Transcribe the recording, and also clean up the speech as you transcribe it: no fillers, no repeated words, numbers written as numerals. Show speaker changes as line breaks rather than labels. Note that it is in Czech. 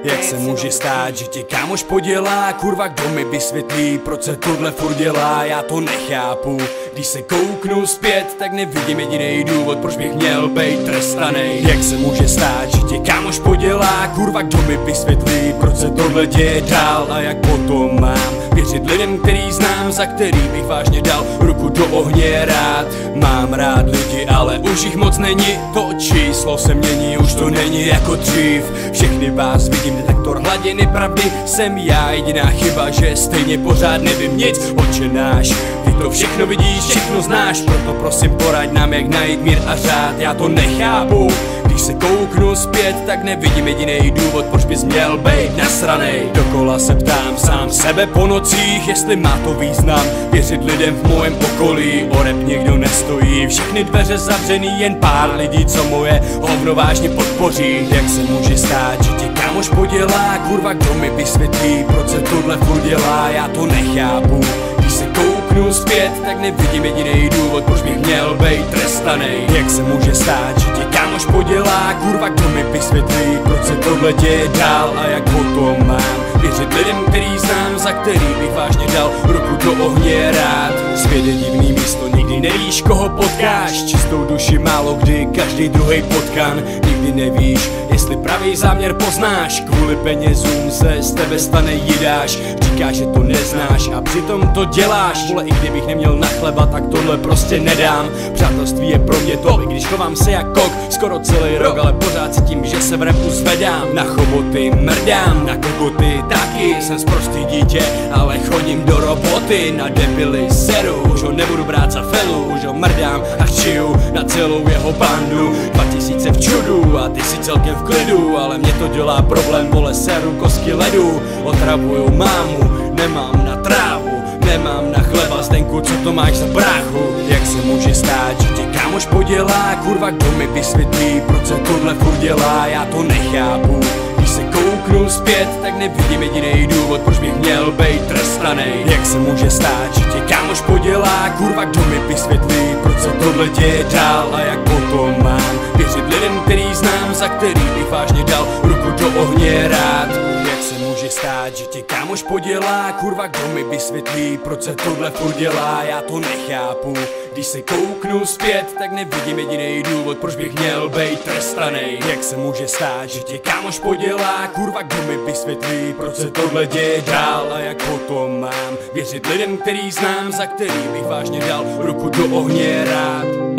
Jak se může stát, že tě kámoš podělá? Kurva, kdo mi vysvětlí, proč se tohle furt dělá? Já to nechápu. Když se kouknu zpět, tak nevidím jediný důvod, proč bych měl být trestanej. Jak se může stát, že tě kámoš podělá? Kurva, kdo mi vysvětlí, proč se tohle děje dál? A jak potom mám věřit lidem, který znám, za který bych vážně dal ruku do ohně rád? Mám rád lidi, ale už jich moc není. To číslo se mění, už to není jako dřív. Všechny vás vidím, detektor hladiny pravdy. Jsem já jediná chyba, že stejně pořád nevím nic. Oče náš, ty to všechno vidíš, všechno znáš, proto prosím poraď nám, jak najít mír a řád. Já to nechápu. Když se kouknu zpět, tak nevidím jediný důvod, proč bys měl být nasranej. Dokola se ptám sám sebe po nocích, jestli má to význam věřit lidem v mém okolí. O rap někdo nestojí, všechny dveře zavřený, jen pár lidí, co moje hovno vážně podpoří. Jak se může stát, že tě kámoš podělá? Kurva, kdo mi vysvětlí, proč se tohle furt dělá? Já to nechápu. Když se kouknu zpět, tak nevidím jediný důvod, proč bych měl být trestanej. Jak se může stát, že tě kámoš podělá? Kurva, kdo mi vysvětlí, proč se tohle děje dál? A jak potom mám věřit lidem, který znám, za který bych vážně dal ruku do ohně rád? Svět je divný místo, nikdy nevíš, koho potkáš. Čistou duši málo kdy, každý druhej potkan. Nikdy nevíš, jestli pravý záměr poznáš. Kvůli penězům se z tebe stane jidáš. Říkáš, že to neznáš a přitom to děláš. Vole, i kdybych neměl na chleba, tak tohle prostě nedám. Přátelství je pro mě to, i když chovám se jak kok skoro celý rok, ale pořád cítím, že se v rapu zvedám. Na choboty mrdám, na kokoty taky. Jsem sprostý dítě, ale chodím do roboty. Na debily seru, už ho nebudu brát za felu. Už ho mrdám a chčiju na celou jeho bandu. 2000 v čudu a ty si celkem v klidu, ale mě to dělá problém, vole, seru kostky ledu. Otravuju mámu, nemám na trávu, nemám na chleba, Zdenku, co to máš za bráchu? Jak se může stát, že tě kámoš podělá? Kurva, kdo mi vysvětlí, proč se tohle furt dělá? Já to nechápu. Když se kouknu zpět, tak nevidím jediný důvod, proč bych měl být trestanej. Jak se může stát, že tě kámoš podělá? Kurva, kdo mi vysvětlí, proč se tohle děje dál? A jak potom mám věřit lidem, který znám, za který bych vážně dal ruku do ohně rád? Jak se může stát, že tě kámoš podělá? Kurva, kdo mi vysvětlí, proč se tohle furt dělá? Já to nechápu. Když se kouknu zpět, tak nevidím jediný důvod, proč bych měl být trestanej. Jak se může stát, že tě kámoš podělá? Kurva, kdo mi vysvětlí, proč se tohle děje dál? A jak potom mám věřit lidem, který znám, za který bych vážně dal ruku do ohně rád?